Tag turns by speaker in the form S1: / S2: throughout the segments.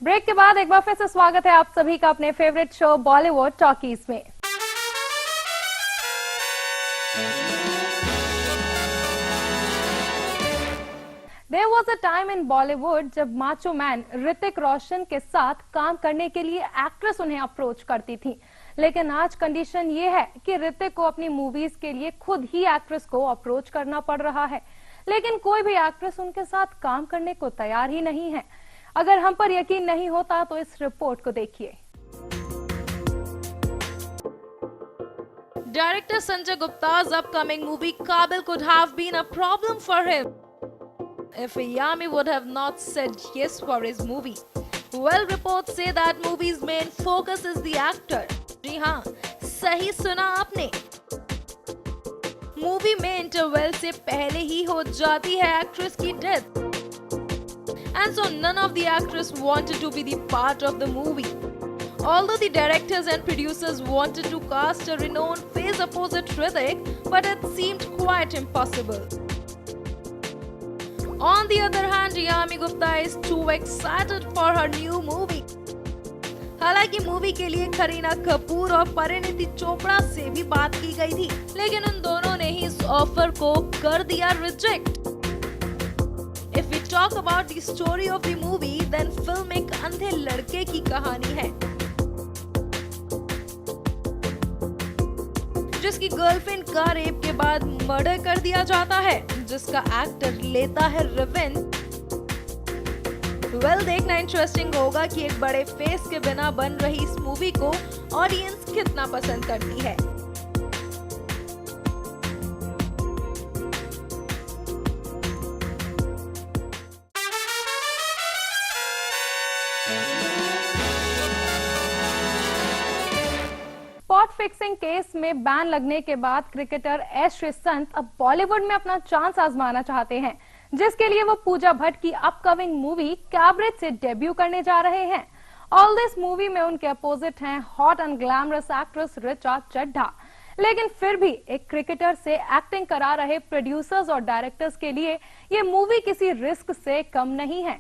S1: Break के बाद एक बार फिर से स्वागत है आप सभी का अपने फेवरेट शो बॉलीवुड टॉकीज में। There was a time in Bollywood जब माचो मैन ऋतिक रोशन के साथ काम करने के लिए एक्ट्रेस उन्हें अप्रोच करती थी, लेकिन आज कंडीशन ये है कि ऋतिक को अपनी मूवीज के लिए खुद ही एक्ट्रेस को अप्रोच करना पड़ रहा है, लेकिन कोई भी एक्ट्रेस उनके साथ काम करने को तैयार ही नहीं है। अगर हम पर यकीन नहीं होता तो इस रिपोर्ट को देखिए।
S2: Director Sanjay Gupta's upcoming movie Kabil could have been a problem for him if Yami would have not said yes for his movie. Well, reports say that movie's main focus is the actor. जी हाँ, सही सुना आपने। Movie में interval से पहले ही हो जाती है एक्ट्रेस की death, and so none of the actors wanted to be the part of the movie. Although the directors and producers wanted to cast a renowned face opposite Hrithik, but it seemed quite impossible. On the other hand, Yami Gupta is too excited for her new movie. हालांकि movie के लिए करीना कपूर और परिणीति चोपड़ा से भी बात की गई थी, लेकिन उन दोनों ने ही इस ऑफर को कर दिया reject. If we talk about the story of the movie, then film एक अंधे लड़के की कहानी है जिसकी गर्लफ्रेंड का रेप के बाद मर्डर कर दिया जाता है, जिसका एक्टर लेता है रिवेंज। वेल, देखना इंटरेस्टिंग होगा कि एक बड़े फेस के बिना बन रही इस मूवी को ऑडियंस कितना पसंद करती है।
S1: स्पॉट फिक्सिंग केस में बैन लगने के बाद क्रिकेटर एस श्रीसंत अब बॉलीवुड में अपना चांस आजमाना चाहते हैं, जिसके लिए वो पूजा भट्ट की अपकमिंग मूवी कैबरेट से डेब्यू करने जा रहे हैं। ऑल दिस मूवी में उनके अपोजिट हैं hot and glamorous actress Richa Chadha, लेकिन फिर भी एक क्रिकेटर से एक्टिंग करा रहे प्रोड्यूसर्स और डायरेक्टर्स के लिए ये मूवी किसी रिस्क से कम नहीं है।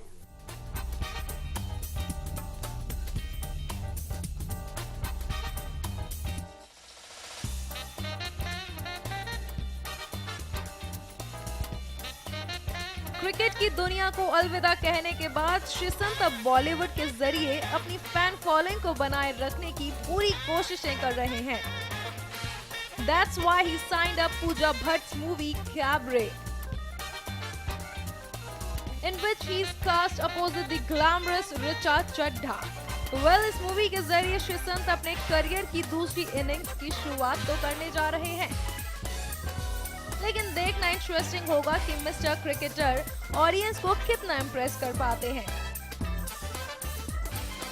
S2: क्रिकेट की दुनिया को अलविदा कहने के बाद श्रीसंत अब बॉलीवुड के जरिए अपनी फैन फॉलोइंग को बनाए रखने की पूरी कोशिशें कर रहे हैं। That's why he signed up Pooja Bhatt's movie Cabaret, in which he is cast opposite the glamorous Richa Chadha. Well, इस मूवी के जरिए श्रीसंत अपने करियर की दूसरी इनिंग्स की शुरुआत तो करने जा रहे हैं, लेकिन देखना इंटरेस्टिंग होगा कि मिस्टर क्रिकेटर ऑडियंस को कितना इम्प्रेस कर पाते हैं।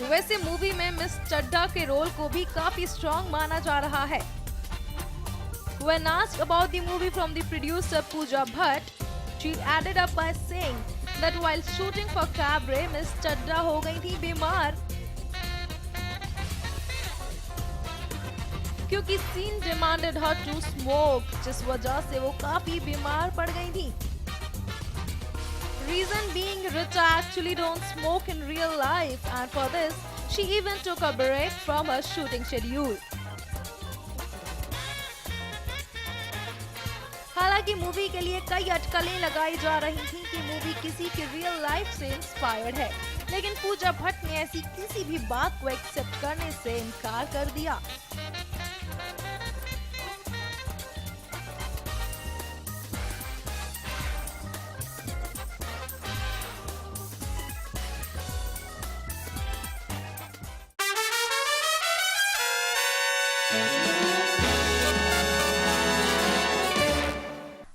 S2: वैसे मूवी में मिस चड्ढा के रोल को भी काफी स्ट्रॉन्ग माना जा रहा है। When asked about the movie from the producer Pooja Bhatt, she added up by saying that while shooting for Cabaret, miss Chadha हो गई थी बीमार, क्योंकि scene demanded her to smoke, जिस वजह से वो काफी बीमार पड़ गई थी। Reason being, Richa actually don't smoke in real life, and for this, she even took a break from her shooting schedule. हालांकि मूवी के लिए कई अटकलें लगाई जा रही थी कि मूवी किसी की रियल लाइफ से इंस्पायर्ड है, लेकिन पूजा भट्ट ने ऐसी किसी भी बात को एक्सेप्ट करने से इनकार कर दिया।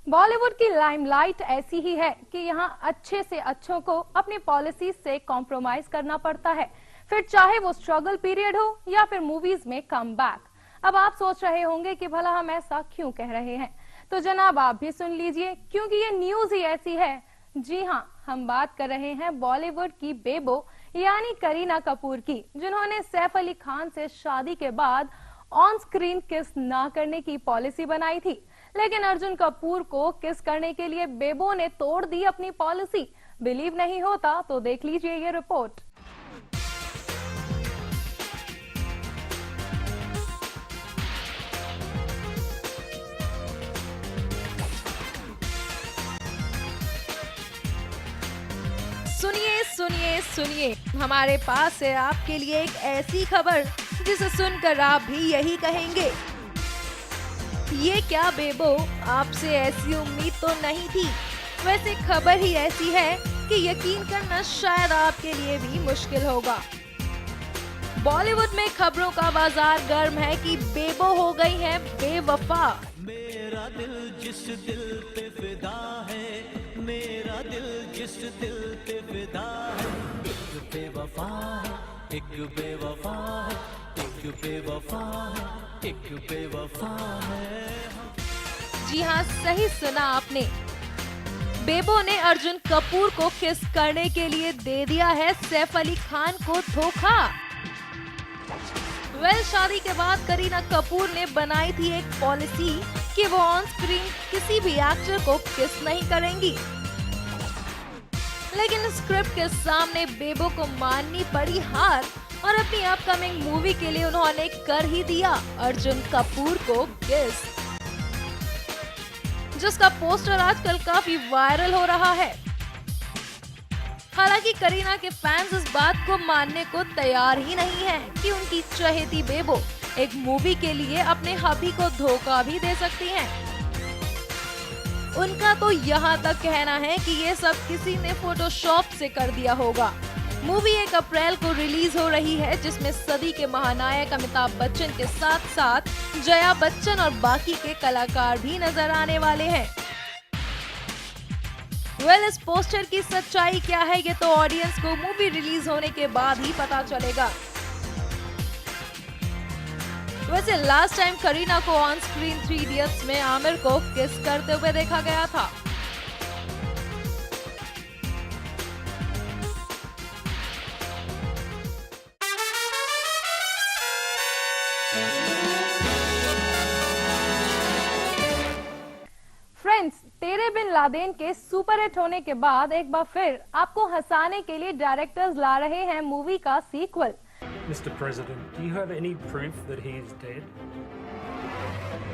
S1: बॉलीवुड की लाइमलाइट ऐसी ही है कि यहाँ अच्छे से अच्छों को अपनी पॉलिसी से कॉम्प्रोमाइज करना पड़ता है, फिर चाहे वो स्ट्रगल पीरियड हो या फिर मूवीज में कमबैक। अब आप सोच रहे होंगे कि भला हम ऐसा क्यों कह रहे हैं, तो जनाब आप भी सुन लीजिए, क्योंकि ये न्यूज ही ऐसी है। जी हाँ, हम बात कर रहे हैं बॉलीवुड की बेबो यानी करीना कपूर की, जिन्होंने सैफ अली खान से शादी के बाद ऑन स्क्रीन किस ना करने की पॉलिसी बनाई थी, लेकिन अर्जुन कपूर को किस करने के लिए बेबो ने तोड़ दी अपनी पॉलिसी। बिलीव नहीं होता तो देख लीजिए ये रिपोर्ट।
S2: सुनिए सुनिए सुनिए, हमारे पास है आपके लिए एक ऐसी खबर जिसे सुनकर आप भी यही कहेंगे, ये क्या बेबो, आपसे ऐसी उम्मीद तो नहीं थी। वैसे खबर ही ऐसी है कि यकीन करना शायद आपके लिए भी मुश्किल होगा। बॉलीवुड में खबरों का बाजार गर्म है कि बेबो हो गई है बेवफा।
S3: मेरा दिल जिस दिल पे फिदा है, मेरा दिल जिस दिल पे फिदा है, एक बेवफा है, एक बेवफा है, एक बेवफा है, एक बेवफा है।
S2: जी हाँ, सही सुना आपने, बेबो ने अर्जुन कपूर को किस करने के लिए दे दिया है सैफ अली खान को धोखा। शादी के बाद करीना कपूर ने बनाई थी एक पॉलिसी कि वो ऑन स्क्रीन किसी भी एक्टर को किस नहीं करेंगी, लेकिन स्क्रिप्ट के सामने बेबो को माननी पड़ी हार और अपनी अपकमिंग मूवी के लिए उन्होंने कर ही दिया अर्जुन कपूर को किस, जिसका पोस्टर आजकल काफी वायरल हो रहा है। हालांकि करीना के फैंस इस बात को मानने को तैयार ही नहीं है कि उनकी चहेती बेबो एक मूवी के लिए अपने हबी को धोखा भी दे सकती हैं। उनका तो यहाँ तक कहना है कि ये सब किसी ने फोटोशॉप से कर दिया होगा। मूवी 1 अप्रैल को रिलीज हो रही है, जिसमें सदी के महानायक अमिताभ बच्चन के साथ साथ जया बच्चन और बाकी के कलाकार भी नजर आने वाले हैं। इस पोस्टर की सच्चाई क्या है ये तो ऑडियंस को मूवी रिलीज होने के बाद ही पता चलेगा। वैसे लास्ट टाइम करीना को ऑन स्क्रीन 3 इडियट्स में आमिर को किस करते हुए देखा गया था।
S1: फ्रेंड्स, तेरे बिन लादेन के सुपर हिट होने के बाद एक बार फिर आपको हंसाने के लिए डायरेक्टर्स ला रहे हैं मूवी का sequel.
S4: Mr. President, do you have any proof that he is dead?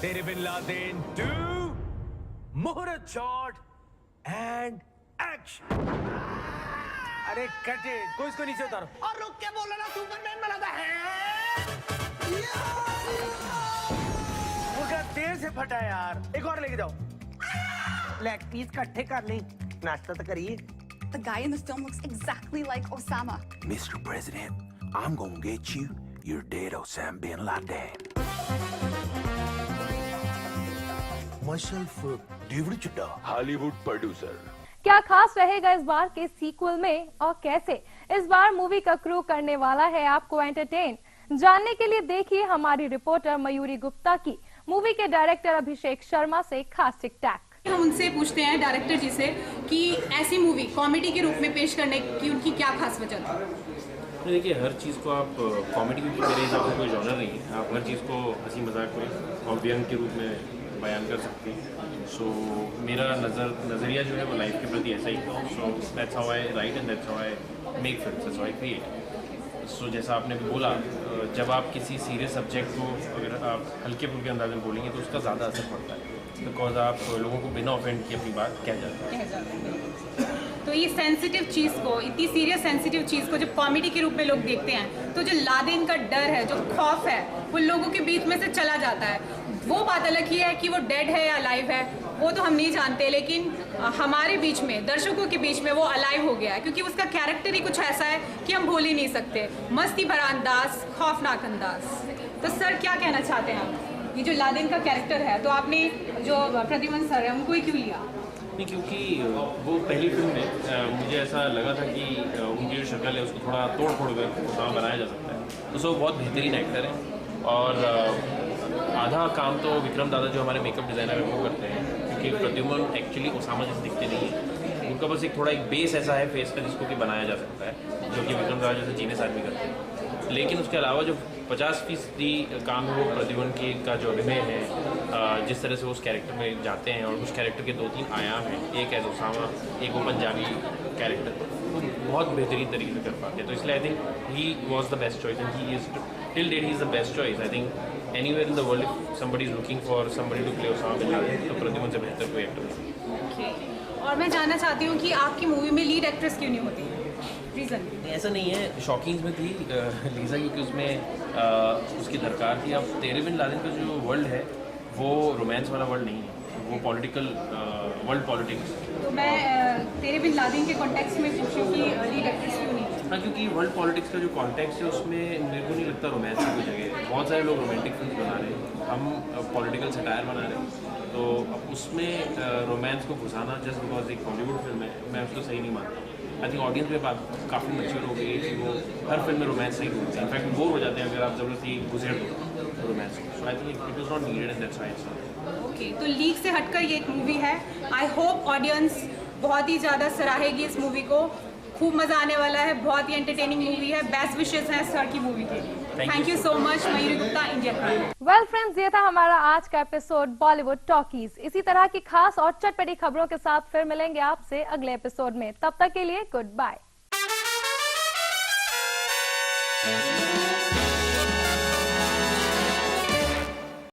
S3: तेरे बिन लादेन 2 मुहूर्त शॉट एंड एक्शन। अरे कट इट, कोई इसको नीचे उतारो। और रुक के बोलो ना, सुपरमैन बनाता है। मुर्गा देर से फटा यार, एक और लेके जाओ। लेग पीस इकट्ठे कर ले, नाश्ता तो करिए।
S5: The guy in this film looks exactly like Osama.
S6: Mr. President, I'm gonna get you. You're dead, Osama bin Laden. Myself, David Chadda, Hollywood producer.
S1: क्या खास रहेगा इस बार के सीक्वल में और कैसे इस बार मूवी का क्रू करने वाला है आपको एंटरटेन? जानने के लिए देखिए हमारी रिपोर्टर मयूरी गुप्ता की मूवी के डायरेक्टर अभिषेक शर्मा से खास टिक टैक।
S5: हम उनसे पूछते हैं डायरेक्टर जी से कि ऐसी मूवी कॉमेडी के रूप में पेश करने की उनकी क्या खास वजह थी?
S7: देखिए, हर चीज़ को आप कॉमेडी की मेरे हिसाब से कोई जॉनर नहीं है, आप हर चीज़ को हंसी मजाक में और व्यंग के रूप में बयान कर सकते हैं। सो मेरा नज़रिया जो है वो लाइफ के प्रति ऐसा ही था। So that's how I write and that's how I make films, that's how I create. So जैसा आपने भी बोला, जब आप किसी सीरियस सब्जेक्ट को अगर आप हल्के फुल्के अंदाज में बोलेंगे तो उसका ज़्यादा असर पड़ता है, बिकॉज आप लोगों को बिना ऑफेंड किए अपनी बात कह जाते हैं।
S5: तो ये सेंसिटिव चीज़ को, इतनी सीरियस सेंसिटिव चीज़ को जब कॉमेडी के रूप में लोग देखते हैं तो जो लादेन का डर है, जो खौफ है, वो लोगों के बीच में से चला जाता है। वो बात अलग ही है कि वो डेड है या अलाइव है, वो तो हम नहीं जानते, लेकिन हमारे बीच में, दर्शकों के बीच में वो अलाइव हो गया है, क्योंकि उसका कैरेक्टर ही कुछ ऐसा है कि हम भूल ही नहीं सकते। मस्ती भरा अंदाज, खौफनाक अंदाज। तो सर क्या कहना चाहते हैं आप? ये जो लादेन का कैरेक्टर है, तो आपने जो प्रद्युमन सर है उनको ही क्यों लिया?
S7: नहीं, क्योंकि वो पहली फिल्म में मुझे ऐसा लगा था कि उनकी जो शक्ल है उसको थोड़ा तोड़ फोड़ कर उसामा बनाया जा सकता है। तो सो बहुत बेहतरीन एक्टर है और आधा काम तो विक्रम दादा जो हमारे मेकअप डिज़ाइनर है वो करते हैं, क्योंकि प्रद्युमन एक्चुअली उसामा जैसे दिखते नहीं है, उनका बस एक थोड़ा एक बेस ऐसा है फेस का जिसको कि बनाया जा सकता है, जो कि विक्रम राज जैसे जीनियस आदमी करते हैं। लेकिन उसके अलावा जो 50% काम है वो प्रद्युमन की का जो अभिनय है, जिस तरह से वो उस कैरेक्टर में जाते हैं, और उस कैरेक्टर के 2-3 आयाम हैं, एक है ओसामा, एक वो पंजाबी कैरेक्टर, वो बहुत बेहतरीन तरीके से कर पाते हैं। तो इसलिए I think he was the best choice and he is till date he is the best choice. I think anywhere in the world if somebody is looking for somebody to play Osama bin Laden, तो प्रद्युमन से बेहतर कोई actor नहीं।
S5: और मैं जानना चाहती हूँ कि आपकी मूवी में लीड एक्ट्रेस क्यों नहीं होती? रीज़न?
S7: ऐसा नहीं है, शॉकिंग्स में थी लीजा, क्योंकि उसमें उसकी दरकार थी। अब तेरे बिन लादेन का जो वर्ल्ड है वो रोमांस वाला वर्ल्ड नहीं है, वो पॉलिटिकल वर्ल्ड पॉलिटिक्स।
S5: तो मैं तेरे बिन लादेन के कॉन्टेक्स्ट में पूछूँ कि लीड एक्ट्रेस क्यों नहीं?
S7: हाँ, क्योंकि वर्ल्ड पॉलिटिक्स का जो कॉन्टेक्स्ट है उसमें मेरे को नहीं लगता रोमांस की कोई जगह है। बहुत सारे लोग रोमांटिक फिल्म बना रहे हैं, हम पॉलिटिकल सटायर बना रहे हैं, तो अब उसमें रोमांस को घुसाना जस्ट बिकॉज एक बॉलीवुड फिल्म है, मैं उसको सही नहीं मानता। आई थिंक ऑडियंस में बात काफ़ी मैच्योर हो गई है कि वो हर फिल्म में रोमांस नहीं ढूंढते हैं। इनफैक्ट बोर हो जाते हैं अगर आप ज़बरदस्ती घुसेड़ दो रोमांस को। So I think it was not needed and that's why it's not.
S5: Okay, तो लीग से हटकर ये एक मूवी है, आई होप ऑडियंस बहुत ही ज़्यादा सराहेगी इस मूवी को, खूब मज़ा आने वाला है, बहुत ही एंटरटेनिंग मूवी है। बेस्ट विशेस हैं सर की मूवी के लिए। Thank you so much Mayuri Gupta, India prime.
S1: Well friends, ये था हमारा आज का एपिसोड बॉलीवुड टॉकीज। इसी तरह की खास और चटपटी खबरों के साथ फिर मिलेंगे आपसे अगले एपिसोड में। तब तक के लिए गुड बाय।